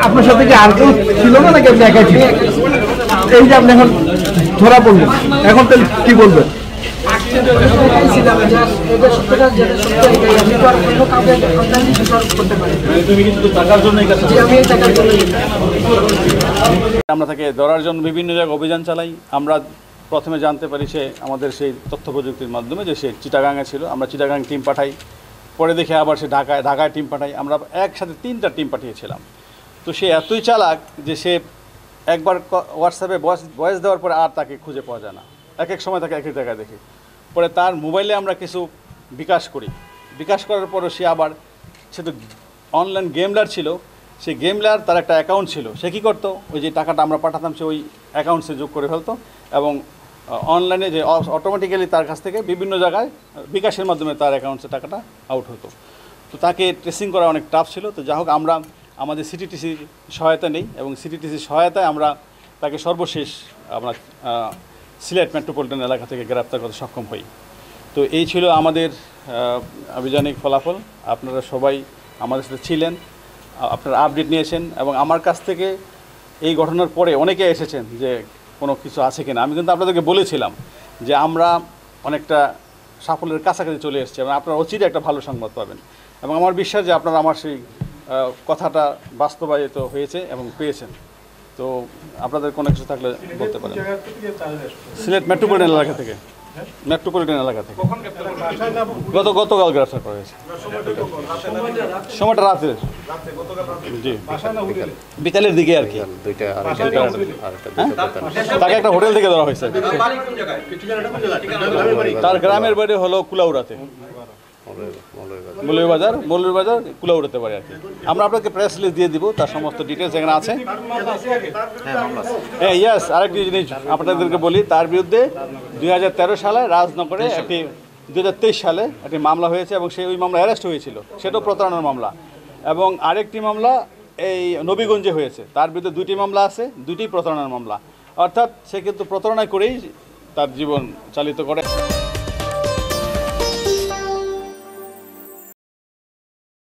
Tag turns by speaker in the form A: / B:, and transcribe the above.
A: আপনার সাথে কি আর কেউ ছিল না নাকি আপনি একাই ছিলেন? এই যে আপনি এখন ধরা পড়লেন, এখন তাহলে কি বলবেন?
B: আমরা তাকে ধরার জন্য বিভিন্ন জায়গায় অভিযান চালাই। আমরা প্রথমে জানতে পারি সে আমাদের সেই তথ্য প্রযুক্তির মাধ্যমে যে সে চিটাগাঙে ছিল। আমরা চিটাগাং টিম পাঠাই, পরে দেখে আবার সে ঢাকায় টিম পাঠাই। আমরা একসাথে 3টা টিম পাঠিয়েছিলাম। তো সে এতই চালাক যে সে একবার হোয়াটসঅ্যাপে ভয়েস দেওয়ার পরে আর তাকে খুঁজে পাওয়া যায় না। এক এক সময় তাকে এক এক জায়গায় দেখি। পরে তার মোবাইলে আমরা কিছু বিকাশ করি। বিকাশ করার পরে সে তো অনলাইন গেমলার ছিল। সেই গেমলার তার একটা অ্যাকাউন্ট ছিল। সে কী করতো, ওই যে টাকাটা আমরা পাঠাতাম সে ওই অ্যাকাউন্টসে যোগ করে ফেলতো এবং অনলাইনে যে অটোমেটিক্যালি তার কাছ থেকে বিভিন্ন জায়গায় বিকাশের মাধ্যমে তার অ্যাকাউন্টসে টাকাটা আউট হতো। তো তাকে ট্রেসিং করা অনেক টাফ ছিল। তো যা হোক আমরা আমাদের সিটিটিসির সহায়তা নেই এবং সিটিটিসির সহায়তায় আমরা তাকে সর্বশেষ আমরা সিলেট মেট্রোপলিটন এলাকা থেকে গ্রেপ্তার করতে সক্ষম হই। তো এই ছিল আমাদের আভিযানিক ফলাফল। আপনারা সবাই আমাদের সাথে ছিলেন, আপনারা আপডেট নিয়েছেন এবং আমার কাছ থেকে এই ঘটনার পরে অনেকে এসেছেন যে কোনো কিছু আছে কিনা। আমি কিন্তু আপনাদেরকে বলেছিলাম যে আমরা অনেকটা সাফল্যের কাছাকাছি চলে এসেছি এবং আপনারা অচিরে একটা ভালো সংবাদ পাবেন এবং আমার বিশ্বাস যে আপনারা আমার সেই কথাটা বাস্তবায়িত হয়েছে এবং পেয়েছেন। তো আপনাদের কোনো কিছু থাকলে বলতে পারেন। সিলেট মেট্রোপলিটন এলাকা থেকে, গতকাল গ্রেফতার করা হয়েছে। সময়টা রাতে, জি বিকালের দিকে আর কি। তাকে একটা হোটেল থেকে ধরা হয়েছে। তার গ্রামের বাড়ি হলো কুলাউড়াতে, মৌলভীবাজার কুলাউড়াতে পারে আর কি। আমরা আপনাকে প্রেস রিলিজ দিয়ে দিব, তার সমস্ত ডিটেলস এখানে আছে। হ্যাঁ ইয়েস, আরেকটি জিনিস আপনাদেরকে বলি, তার বিরুদ্ধে 2013 সালে রাজনগরে 2023 সালে একটি মামলা হয়েছে এবং ওই মামলা অ্যারেস্ট হয়েছিল, সেটাও প্রতারণার মামলা। এবং আরেকটি মামলা এই নবীগঞ্জে হয়েছে, তার বিরুদ্ধে 2টি মামলা আছে, 2টি প্রতারণার মামলা। অর্থাৎ সে কিন্তু প্রতারণা করেই তার জীবন চালিত করে।